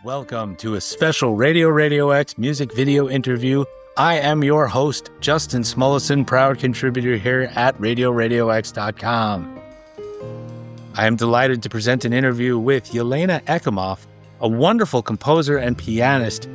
Welcome to a special RadioRadioX music video interview. I am your host, Justin Smulison, proud contributor here at RadioRadioX.com. I am delighted to present an interview with Yelena Eckemoff, a wonderful composer and pianist.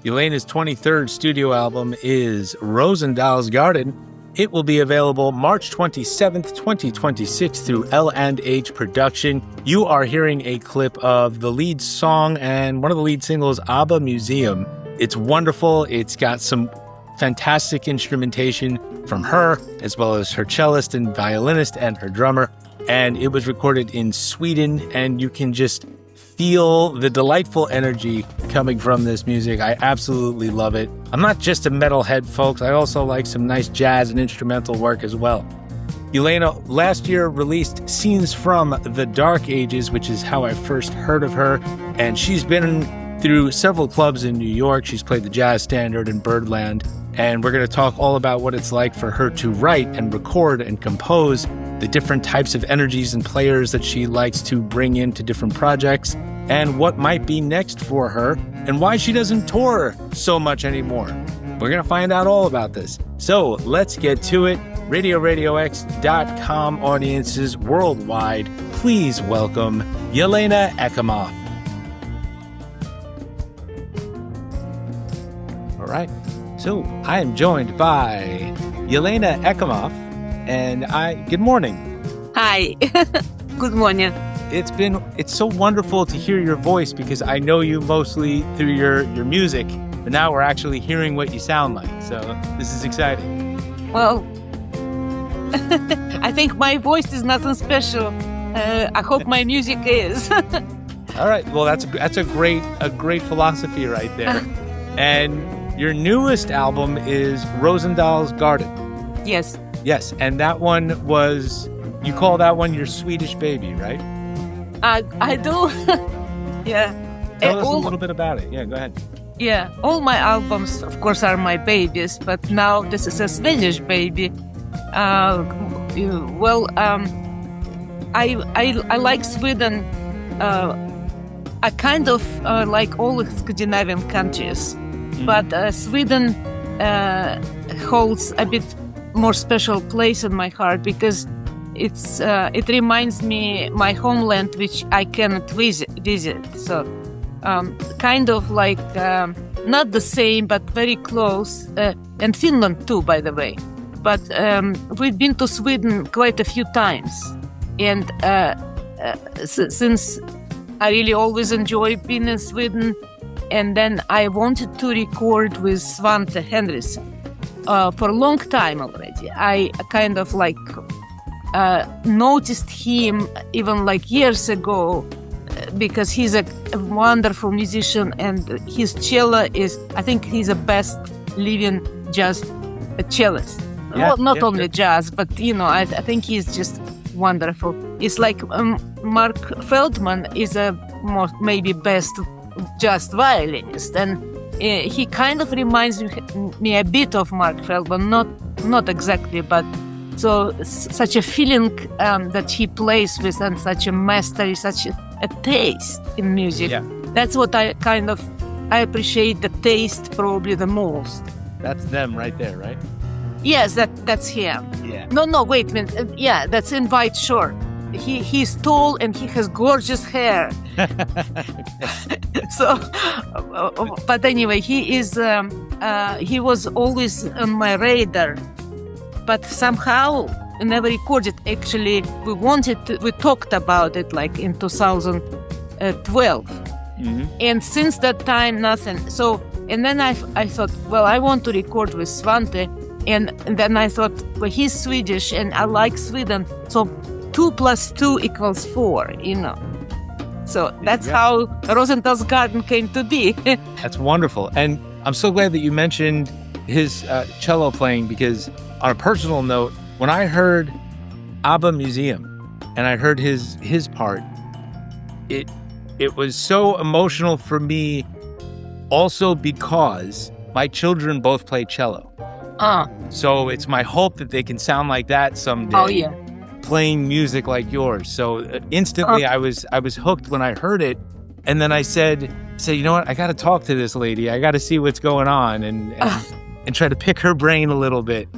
Yelena's 23rd studio album is Rosendals Garden. It will be available March 27th, 2026 through L&H Production. You are hearing a clip of the lead song and one of the lead singles, ABBA Museum. It's wonderful. It's got some fantastic instrumentation from her, as well as her cellist and violinist and her drummer. And it was recorded in Sweden, and you can just feel the delightful energy coming from this music. I absolutely love it. I'm not just a metalhead, folks. I also like some nice jazz and instrumental work as well. Yelena last year released Scenes from the Dark Ages, which is how I first heard of her. And she's been through several clubs in New York. She's played the Jazz Standard and Birdland. And we're going to talk all about what it's like for her to write and record and compose, the different types of energies and players that she likes to bring into different projects, and what might be next for her, and why she doesn't tour so much anymore. We're going to find out all about this. So let's get to it. RadioRadioX.com audiences worldwide, please welcome Yelena Eckemoff. All right. So I am joined by Yelena Eckemoff, and good morning. Hi. Good morning. It's so wonderful to hear your voice, because I know you mostly through your music, but now we're actually hearing what you sound like. So this is exciting. Well, I think my voice is nothing special. I hope my music is. All right. Well, that's a great philosophy right there. And your newest album is Rosendals Garden. Yes. Yes, and that one you call that one your Swedish baby, right? I do. Yeah. Tell us a little bit about it. Yeah, go ahead. Yeah, all my albums, of course, are my babies, but now this is a Swedish baby. I like Sweden. I kind of like all Scandinavian countries, but Sweden holds a bit more special place in my heart, because it reminds me my homeland, which I cannot visit. So kind of like not the same, but very close. And Finland too, by the way. But we've been to Sweden quite a few times, and since I really always enjoy being in Sweden, and then I wanted to record with Svante Henriksson for a long time already. I kind of like noticed him even like years ago, because he's a wonderful musician, and his cello I think he's the best living jazz cellist. Yeah, well, not only jazz, but I think he's just wonderful. It's like Mark Feldman is maybe best jazz violinist, and he kind of reminds me a bit of Mark Feldman, not exactly, but so such a feeling that he plays with, and such a mastery, such a taste in music. Yeah. That's what I appreciate, the taste probably the most. That's them right there, right? Yes, that's him. Yeah. No, wait a minute. Yeah, that's in White Shore. He's tall and he has gorgeous hair. So, but anyway, he was always on my radar, but somehow never recorded. Actually, we talked about it like in 2012, and since that time nothing. So, and then I thought, well, I want to record with Svante, and then I thought, well, he's Swedish and I like Sweden, so 2 + 2 = 4, So that's how Rosendals Garden came to be. That's wonderful. And I'm so glad that you mentioned his cello playing, because on a personal note, when I heard ABBA Museum and I heard his part, it was so emotional for me, also because my children both play cello. So it's my hope that they can sound like that someday. Oh, yeah. Playing music like yours. So instantly I was hooked when I heard it. And then I said, you know what? I got to talk to this lady. I got to see what's going on and try to pick her brain a little bit.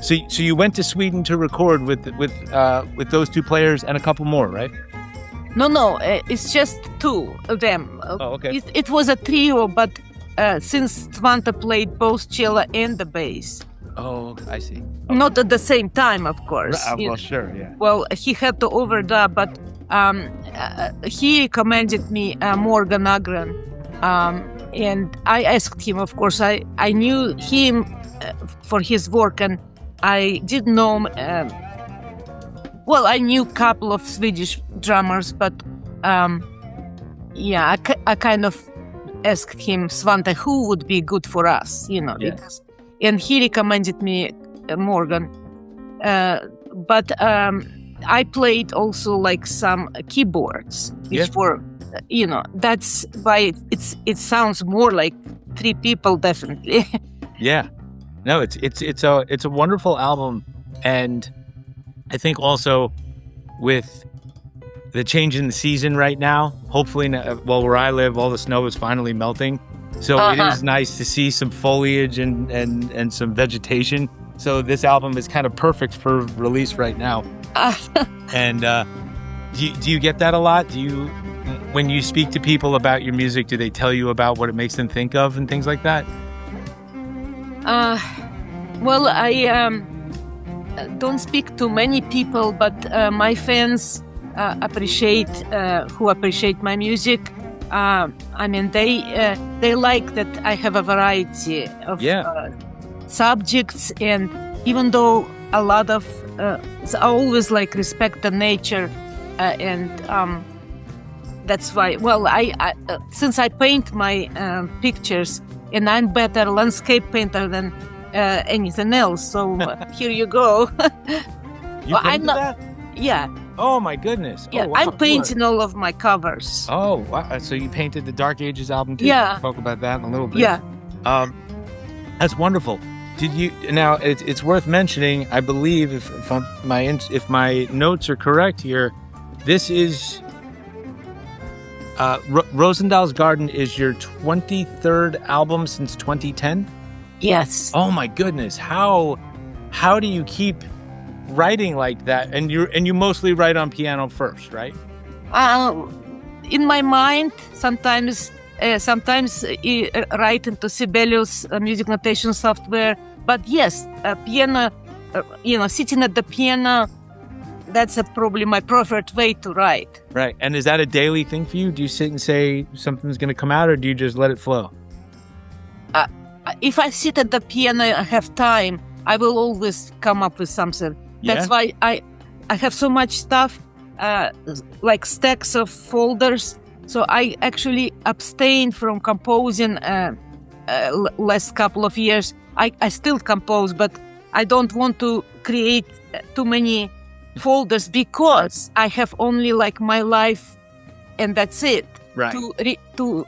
So you went to Sweden to record with those two players and a couple more, right? No, it's just two of them. Oh, okay. It was a trio, but since Svante played both cello and the bass. Oh, I see. Okay. Not at the same time, of course. Well, sure, yeah. Well, he had to overdub, but he recommended me Morgan Agren. And I asked him, of course, I knew him for his work, and I didn't know him. Well, I knew a couple of Swedish drummers, but I kind of asked him, Svante, who would be good for us, because, and he recommended me Morgan. But I played also like some keyboards, which were, that's why it sounds more like three people, definitely. Yeah, no, it's a wonderful album, and I think also with the change in the season right now, hopefully, where I live, all the snow is finally melting. So it is nice to see some foliage and some vegetation. So this album is kind of perfect for release right now. And do you get that a lot? When you speak to people about your music, do they tell you about what it makes them think of and things like that? Well, I don't speak to many people, but my fans appreciate my music. I mean, they like that I have a variety of subjects, and even though a lot of I always like respect the nature, and that's why. Well, I since I paint my pictures, and I'm better landscape painter than anything else. So here you go. You painted that? Yeah. Oh my goodness. Yeah, wow, I'm painting all of my covers. Oh, wow. So you painted the Dark Ages album too? Yeah. We'll talk about that in a little bit. Yeah. That's wonderful. Did you now? It's worth mentioning. I believe if my notes are correct here, this is Rosendals Garden is your 23rd album since 2010. Yes. Oh my goodness! How do you keep writing like that? And you mostly write on piano first, right? In my mind, sometimes write into Sibelius music notation software. But yes, piano, sitting at the piano, that's probably my preferred way to write. Right. And is that a daily thing for you? Do you sit and say something's going to come out, or do you just let it flow? If I sit at the piano and have time, I will always come up with something. Yeah? That's why I have so much stuff, like stacks of folders. So I actually abstain from composing last couple of years. I still compose, but I don't want to create too many folders because I have only like my life, and that's it. Right. To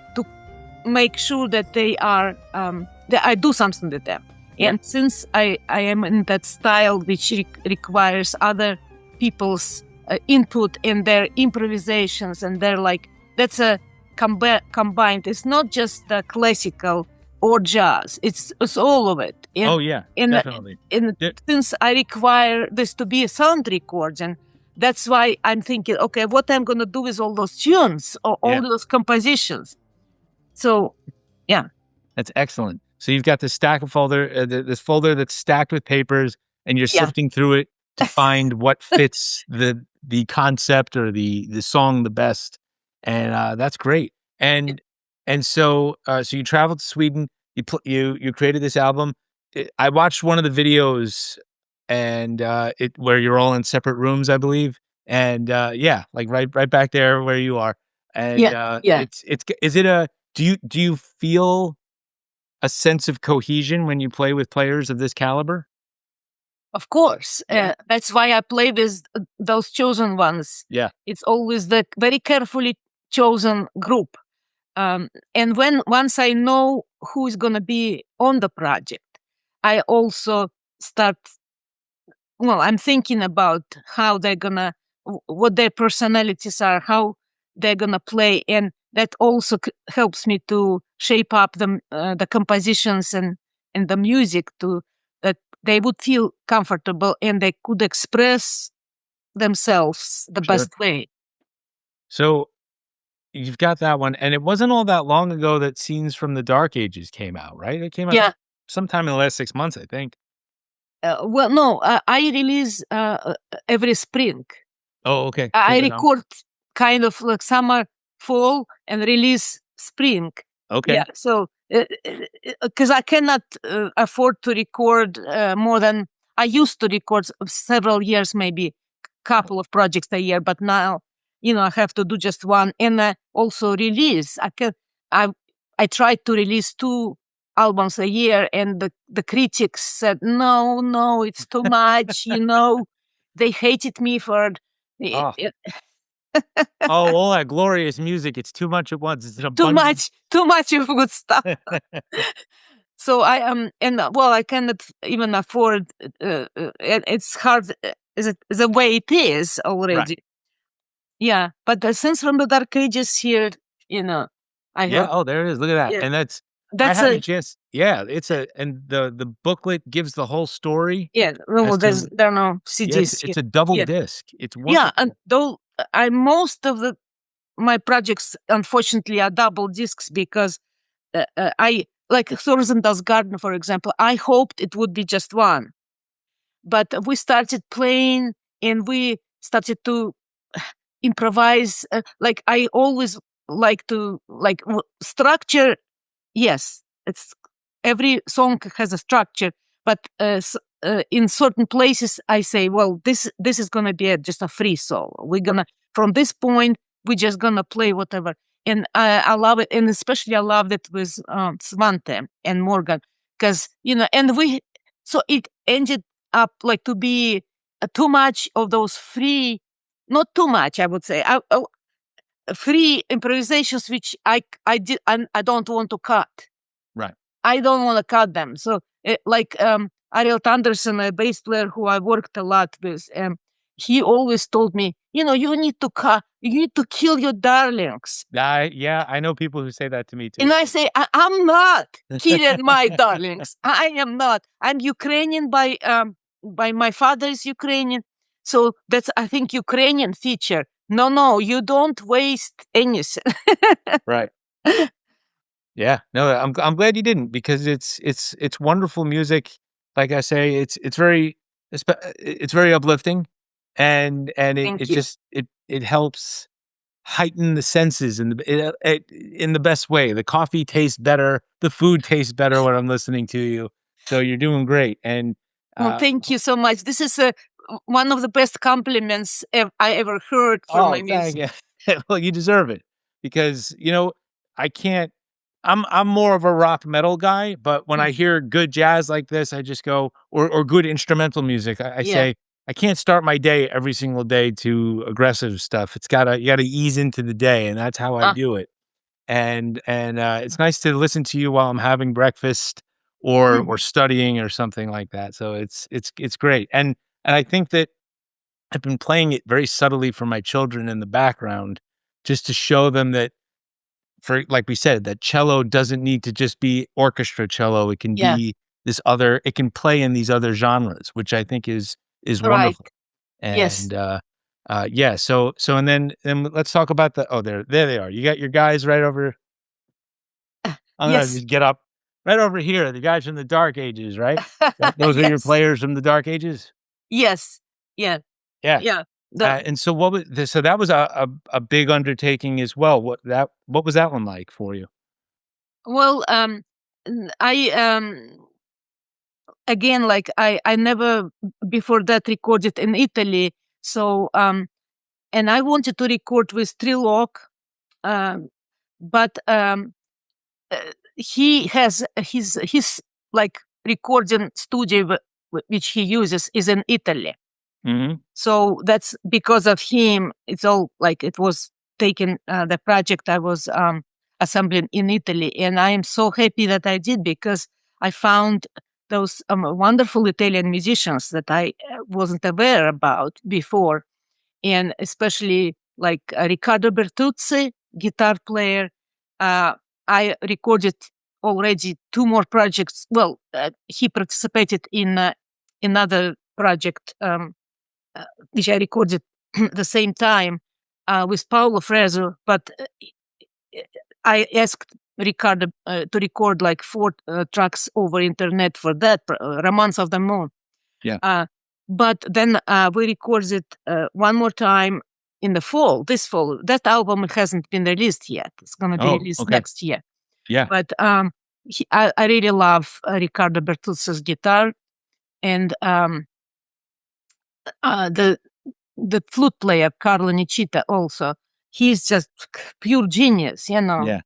make sure that they are that I do something with them. And since I am in that style which requires other people's input and their improvisations, and they're like, that's a combined. It's not just the classical or jazz. It's all of it. And, definitely. And since I require this to be a sound recording, that's why I'm thinking, okay, what I'm going to do with all those tunes or all those compositions. So, yeah. That's excellent. So you've got this stack of this folder that's stacked with papers, and you're sifting through it to find what fits the concept or the song the best. And that's great. And so you traveled to Sweden. You created this album. I watched one of the videos, and where you're all in separate rooms, I believe. And like right back there where you are. And do you feel a sense of cohesion when you play with players of this caliber? Of course. That's why I play with those chosen ones. Yeah. It's always the very carefully chosen group. And once I know who is going to be on the project, I also I'm thinking about how they're going to, what their personalities are, how they're going to play. And that also helps me to shape up the compositions and the music to that they would feel comfortable and they could express themselves the best way. So you've got that one, and it wasn't all that long ago that Scenes from the Dark Ages came out, right? It came out sometime in the last 6 months, I think. Well, no, I release every spring. Oh, okay. I record kind of like summer, fall, and release spring. Okay. Yeah, so because I cannot afford to record more than I used to record several years, maybe couple of projects a year, but now I have to do just one, and also release. I tried to release 2 albums a year, and the critics said no, it's too much. They hated me for all that glorious music. It's too much at once. It's an too much of good stuff. So I am, I cannot even afford. It's hard the way it is already. Right. Yeah, but the Sense from the Dark Ages here, I heard. Oh, there it is. Look at that, Yeah. and that's That's I had a chance. Yeah, and the booklet gives the whole story. Yeah, well, there are no CDs. It's a double disc. It's wonderful. Yeah, and though most of my projects, unfortunately, are double discs because I like Rosendals Garden, for example. I hoped it would be just one, but we started playing and we started to improvise. Like I always like to structure. Yes, it's every song has a structure, but in certain places I say, well, this is gonna be just a free solo. We're gonna from this point we're just gonna play whatever, and I love it, and especially I loved it with Svante and Morgan because and so it ended up like to be too much of those free, not too much, I would say. Free improvisations, which I did, and I don't want to cut. Right. I don't want to cut them. So, Ariel Anderson, a bass player who I worked a lot with, he always told me, you need to cut, you need to kill your darlings. Yeah, I know people who say that to me too. And I say, I'm not killing my darlings. I am not. I'm Ukrainian by my father is Ukrainian. So that's, I think, Ukrainian feature. No, you don't waste anything. Right. Yeah. No, I'm glad you didn't, because it's wonderful music. Like I say, it's very uplifting, and it helps heighten the senses in the best way. The coffee tastes better, the food tastes better when I'm listening to you. So you're doing great. And well, thank you so much. This is one of the best compliments I ever heard for my music. Well, you deserve it, because I can't. I'm more of a rock metal guy, but when I hear good jazz like this, I just go, or good instrumental music, I say, I can't start my day every single day to aggressive stuff. You gotta ease into the day, and that's how I do it. And it's nice to listen to you while I'm having breakfast or studying or something like that. So it's great. And I think that I've been playing it very subtly for my children in the background, just to show them that, like we said, that cello doesn't need to just be orchestra cello. It can be it can play in these other genres, which I think is wonderful. And yes. So and then let's talk about there they are. You got your guys right over. I'm gonna just get up right over here. The guys from the Dark Ages, right? Those are your players from the Dark Ages? Yes. Yeah. And so what was this? So that was a big undertaking as well. What was that one like for you? Well, I again, like I never before that recorded in Italy. So and I wanted to record with Trilog, but he has his like recording studio which he uses is in Italy. Mm-hmm. So that's because of him. It's all like it was taken. The project I was assembling in Italy, and I am so happy that I did, because I found those wonderful Italian musicians that I wasn't aware about before, and especially like Riccardo Bertuzzi guitar player. I recorded already 2 more projects. Well, he participated in another project, which I recorded at the same time with Paulo Freser, but I asked Ricardo to record like 4 tracks over internet for that, Romance of the Moon. Yeah. But then we recorded one more time in the fall, this fall. That album hasn't been released yet. It's going to be released next year. Yeah. But I really love Ricardo Bertuzzi's guitar, and the flute player, Carlo Nicita, also. He's just pure genius, Yeah.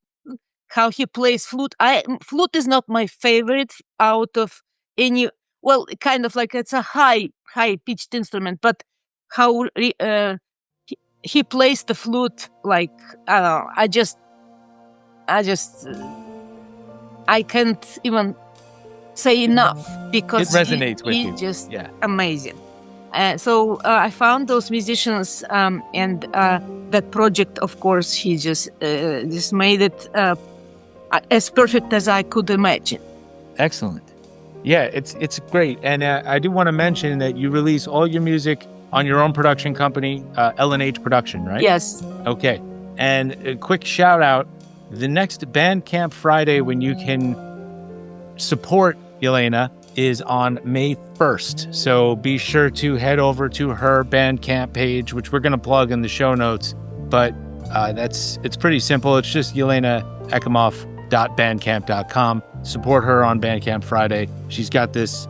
How he plays flute. Flute is not my favorite out of any. Well, kind of like it's a high pitched instrument, but how he plays the flute, like I don't know. I can't even say enough because it resonates with you. He's just amazing. So I found those musicians, and that project, of course, he just made it as perfect as I could imagine. Excellent. Yeah, it's great. And I do want to mention that you release all your music on your own production company, L&H Production, right? Yes. Okay. And a quick shout out, the next Bandcamp Friday when you can support Yelena is on May 1st. So be sure to head over to her Bandcamp page, which we're going to plug in the show notes. But it's pretty simple. It's just Yelena Eckemoff.bandcamp.com. Support her on Bandcamp Friday. She's got this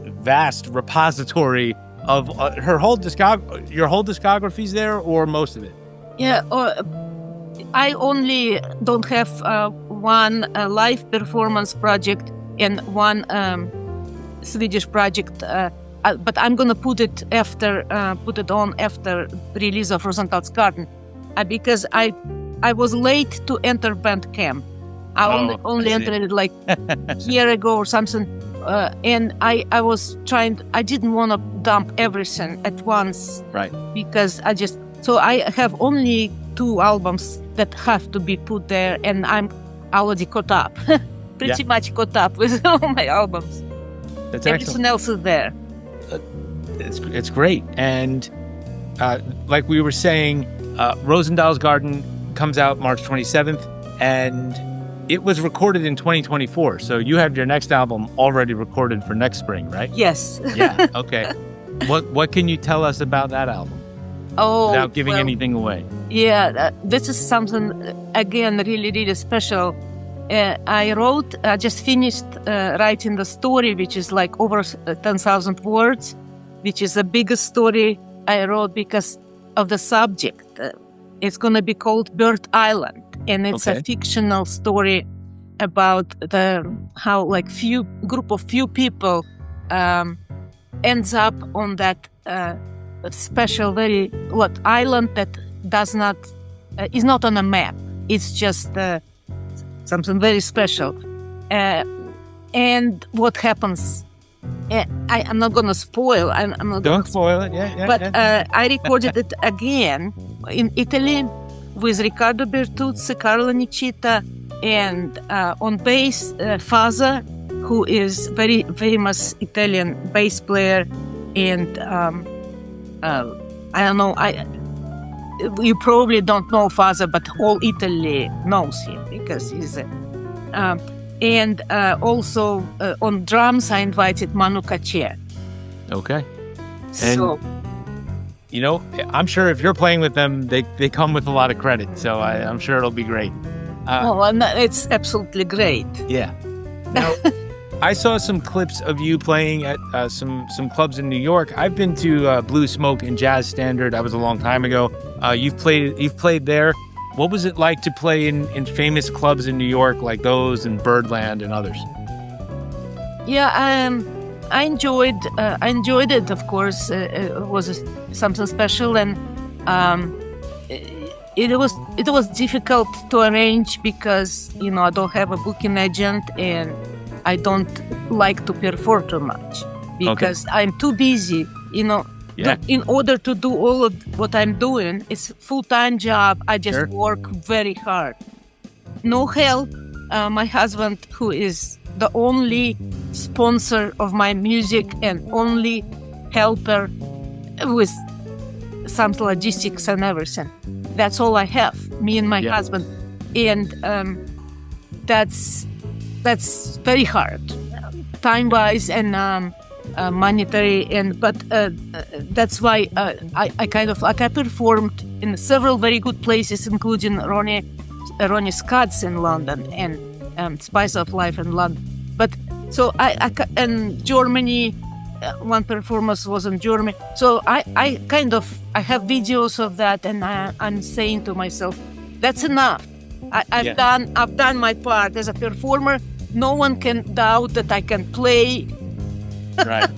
vast repository of your whole discography's there, or most of it? Yeah, I only don't have one live performance project and one Swedish project, but I'm gonna put it on after release of Rosendals Garden, because I was late to enter Bandcamp. I only entered it like a year ago or something, and I was trying. I didn't want to dump everything at once, right? Because I have only 2 albums that have to be put there, and I'm already caught up, pretty much caught up with all my albums. That's Everything else is there. It's great, and like we were saying, Rosendals Garden comes out March 27th, and it was recorded in 2024. So you have your next album already recorded for next spring, right? Yes. Yeah. Okay. What can you tell us about that album? Without giving anything away. Yeah, this is something again really, really special. I just finished writing the story, which is like over 10,000 words, which is the biggest story I wrote because of the subject. It's going to be called Bird Island, and it's a fictional story about how like group of few people ends up on that special island that is not on a map. It's just something very special, and what happens. I'm not going to spoil. Don't spoil it. I recorded it again in Italy with Riccardo Bertuzzi, Carlo Nicita, and on bass, Faza, who is very famous Italian bass player, and I don't know. You probably don't know Faza, but all Italy knows him because he's and also on drums, I invited Manu Katché. Okay. So, I'm sure if you're playing with them, they come with a lot of credit. So I'm sure it'll be great. It's absolutely great. Yeah. Now, I saw some clips of you playing at some clubs in New York. I've been to Blue Smoke and Jazz Standard. That was a long time ago. You've played there. What was it like to play in famous clubs in New York like those and Birdland and others? Yeah, I enjoyed it. Of course, it was something special, and it was difficult to arrange because I don't have a booking agent and I don't like to perform too much because I'm too busy. Yeah. In order to do all of what I'm doing, it's a full-time job. I just Sure. work very hard. No help. My husband, who is the only sponsor of my music and only helper with some logistics and everything. That's all I have, me and my husband. And that's very hard, time-wise and monetary. But that's why I kind of like I performed in several very good places, including Ronnie Scott's in London and Spice of Life in London. But so I and Germany. One performance was in Germany. So I have videos of that, and I'm saying to myself, that's enough. I've done my part as a performer. No one can doubt that I can play. Right.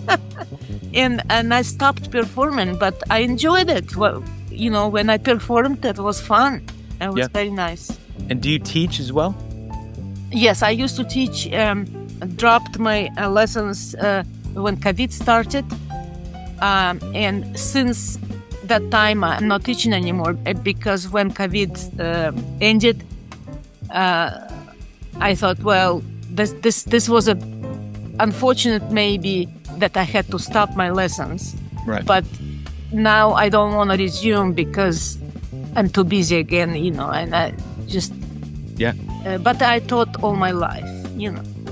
and I stopped performing, but I enjoyed it. Well, when I performed, that was fun. It was very nice. And do you teach as well? Yes, I used to teach. Dropped my lessons when COVID started, and since that time I'm not teaching anymore because when COVID ended, I thought, well, this was a unfortunate maybe that I had to stop my lessons. Right. But now I don't want to resume because I'm too busy again, and I just but I taught all my life,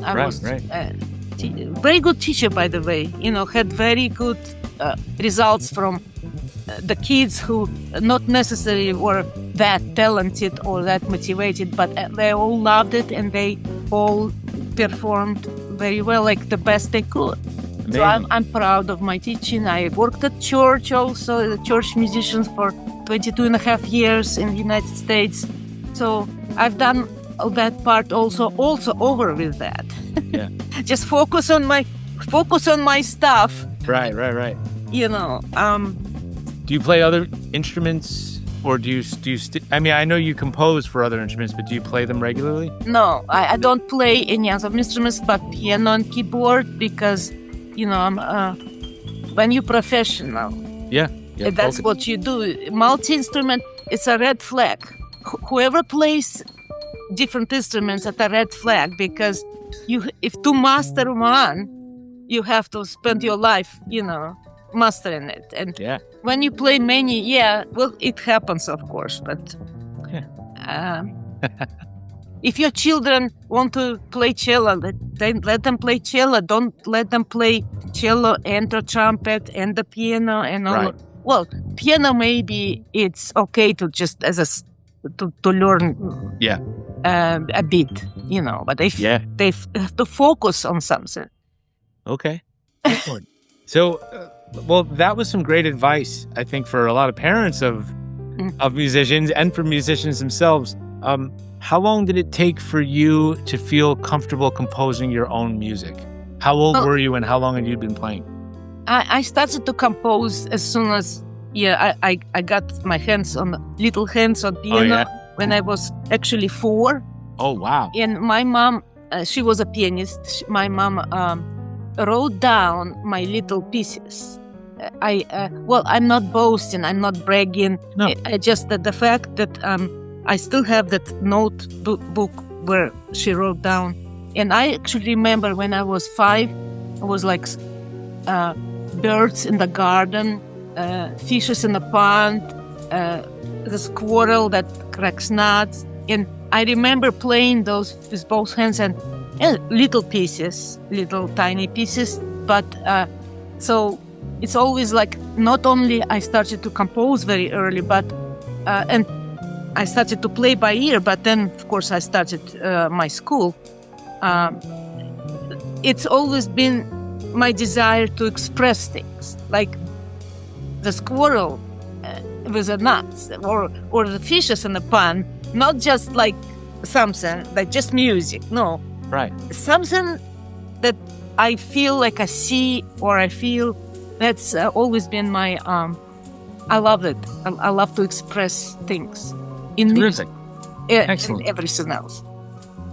I was very good teacher, by the way. Had very good results from the kids who not necessarily were that talented or that motivated, but they all loved it and they all performed very well, like the best they could. Amazing. So I'm proud of my teaching. I worked at church also, the church musicians for 22 and a half years in the United States. So I've done that part also over with that. Yeah. Just focus on my stuff. Right. Do you play other instruments, or do you I know you compose for other instruments, but do you play them regularly? No, I don't play any other instruments but piano and keyboard because, I'm when you're professional. Yeah. That's what you do. Multi-instrument, it's a red flag. Whoever plays different instruments at a red flag because if to master one, you have to spend your life, mastering it. And when you play many, it happens, of course. But if your children want to play cello, then let them play cello. Don't let them play cello and the trumpet and the piano and all. Right. Well, piano maybe it's okay to just to learn. A bit, but they have to focus on something. Okay. So, that was some great advice, I think, for a lot of parents of musicians and for musicians themselves. How long did it take for you to feel comfortable composing your own music? How old were you and how long had you been playing? I started to compose as soon as I got my little hands on piano when I was actually 4. Oh, wow. And my mom, she was a pianist. My mom wrote down my little pieces. I'm not boasting, I'm not bragging. No. Just the fact that I still have that notebook where she wrote down. And I actually remember when I was 5, I was like birds in the garden, fishes in the pond, the squirrel that cracks nuts. And I remember playing those with both hands and little pieces, little tiny pieces. But so it's always like not only I started to compose very early, but and I started to play by ear. But then, of course, I started my school. It's always been my desire to express things, like the squirrel with the nuts, or the fishes in the pond. Not just like something like just music. No, right. Something that I feel like I see or I feel. That's always been my. I love it. I love to express things in music. Excellent. And everything else.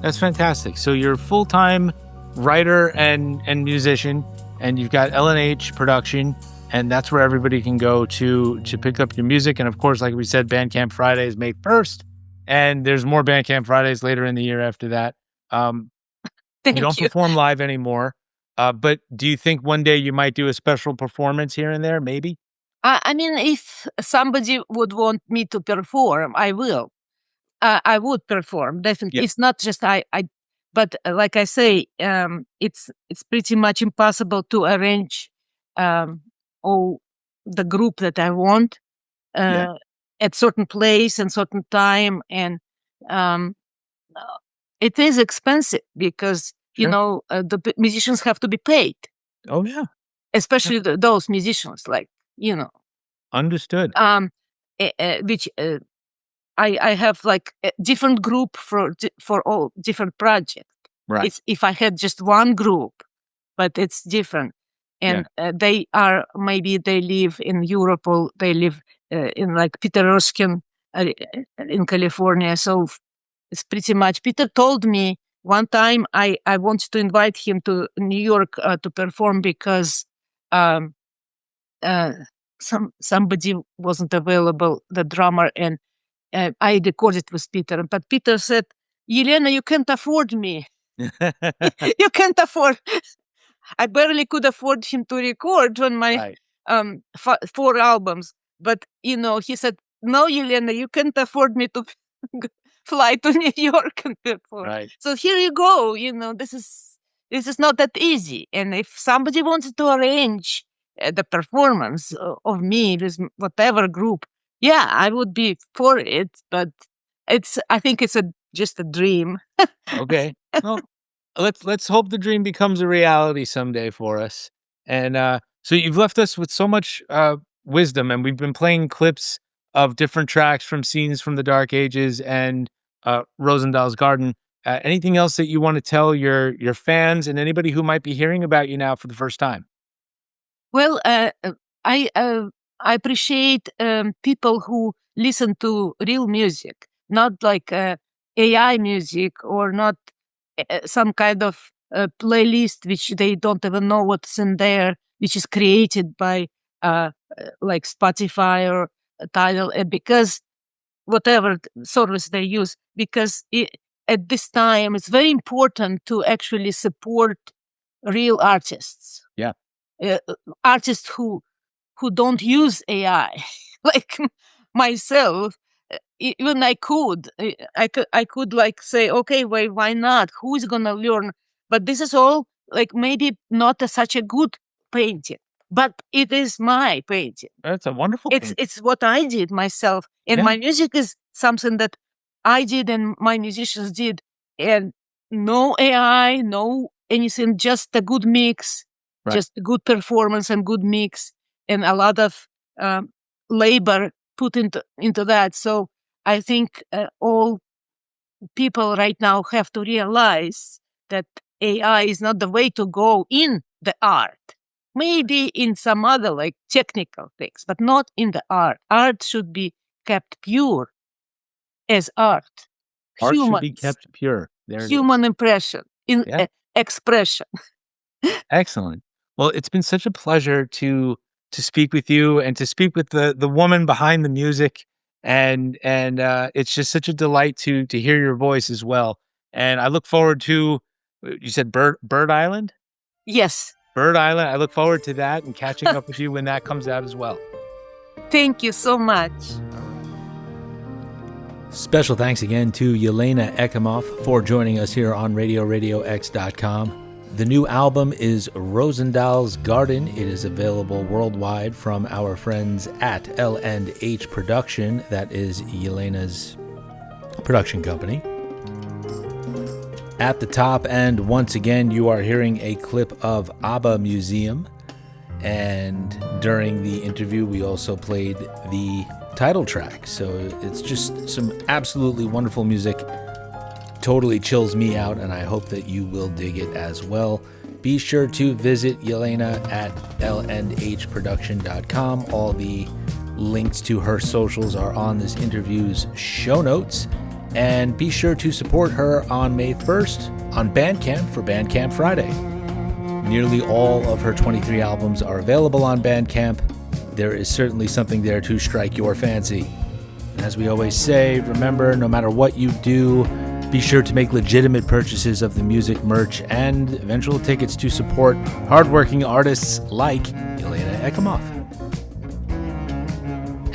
That's fantastic. So you're a full-time writer and musician, and you've got L&H production. And that's where everybody can go to pick up your music. And of course, like we said, Bandcamp Friday is May 1st. And there's more Bandcamp Fridays later in the year after that. You don't perform live anymore. But do you think one day you might do a special performance here and there, maybe? I mean, if somebody would want me to perform, I will. I would perform, definitely. Yeah. It's not just but like I say, it's pretty much impossible to arrange all the group that I want at certain place and certain time, and it is expensive because the musicians have to be paid. Oh yeah, especially those musicians, like Understood. Which. I have like a different group for all different projects. Right. It's if I had just one group, but it's different. And they live in Europe or they live in like Peter Erskine in California. So it's pretty much, Peter told me one time I wanted to invite him to New York to perform because somebody wasn't available, the drummer, and I recorded with Peter, but Peter said, "Yelena, you can't afford me. You can't afford." I barely could afford him to record on my 4 albums. But he said, "No, Yelena, you can't afford me to fly to New York and perform." Right. So here you go. This is not that easy. And if somebody wants to arrange the performance of me with whatever group, yeah, I would be for it, but I think it's just a dream. Okay. Well, let's hope the dream becomes a reality someday for us. And so you've left us with so much wisdom, and we've been playing clips of different tracks from scenes from the Dark Ages and Rosendals Garden. Anything else that you want to tell your fans and anybody who might be hearing about you now for the first time? Well, I appreciate people who listen to real music, not like AI music or not some kind of playlist which they don't even know what's in there, which is created by like Spotify or Tidal, because whatever service they use, because at this time it's very important to actually support real artists. Yeah. Artists who don't use AI, like myself. Even I could like say, okay, why not? Who is gonna learn? But this is all like maybe not such a good painting, but it is my painting. That's a wonderful painting. It's what I did myself, and my music is something that I did and my musicians did, and no AI, no anything, just a good mix. Right. Just good performance and good mix, and a lot of labor put into that. So I think all people right now have to realize that AI is not the way to go in the art. Maybe in some other like technical things, but not in the art. Art should be kept pure as art. Art should be kept pure. There human impression, expression. Excellent. Well, it's been such a pleasure to speak with you and to speak with the woman behind the music, and it's just such a delight to hear your voice as well. And I look forward to, you said Bird Island? Yes. Bird Island. I look forward to that and catching up with you when that comes out as well. Thank you so much. Special thanks again to Yelena Eckemoff for joining us here on RadioRadioX.com. The new album is Rosendals Garden. It is available worldwide from our friends at L&H Production. That is Yelena's production company. At the top, and once again, you are hearing a clip of ABBA Museum. And during the interview, we also played the title track. So it's just some absolutely wonderful music. Totally chills me out, and I hope that you will dig it as well. Be sure to visit Yelena at lnhproduction.com. All the links to her socials are on this interview's show notes. And be sure to support her on May 1st on Bandcamp for Bandcamp Friday. Nearly all of her 23 albums are available on Bandcamp. There is certainly something there to strike your fancy. And as we always say, remember, no matter what you do, be sure to make legitimate purchases of the music, merch, and eventual tickets to support hardworking artists like Yelena Eckemoff.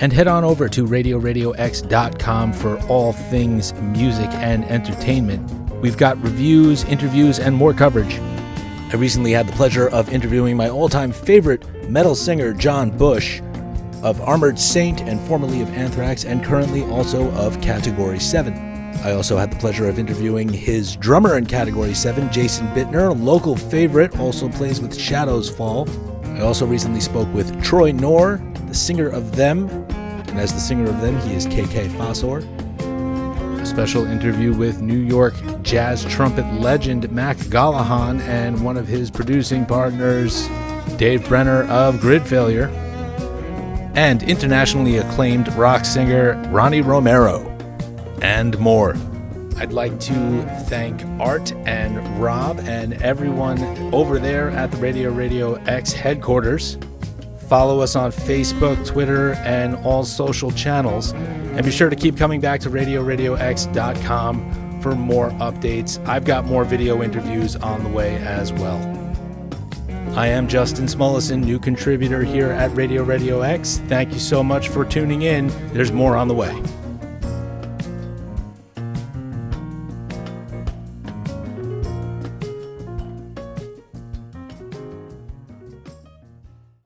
And head on over to RadioRadioX.com for all things music and entertainment. We've got reviews, interviews, and more coverage. I recently had the pleasure of interviewing my all-time favorite metal singer, John Bush, of Armored Saint and formerly of Anthrax, and currently also of Category 7. I also had the pleasure of interviewing his drummer in Category 7, Jason Bittner, local favorite, also plays with Shadows Fall. I also recently spoke with Troy Knorr, the singer of Them, and as the singer of Them, he is KK Fossor. A special interview with New York jazz trumpet legend Mac Gallahan and one of his producing partners, Dave Brenner of Grid Failure, and internationally acclaimed rock singer Ronnie Romero, and more. I'd like to thank Art and Rob and everyone over there at the Radio Radio X headquarters. Follow us on Facebook, Twitter, and all social channels. And be sure to keep coming back to RadioRadioX.com for more updates. I've got more video interviews on the way as well. I am Justin Smulison, new contributor here at Radio Radio X. Thank you so much for tuning in. There's more on the way.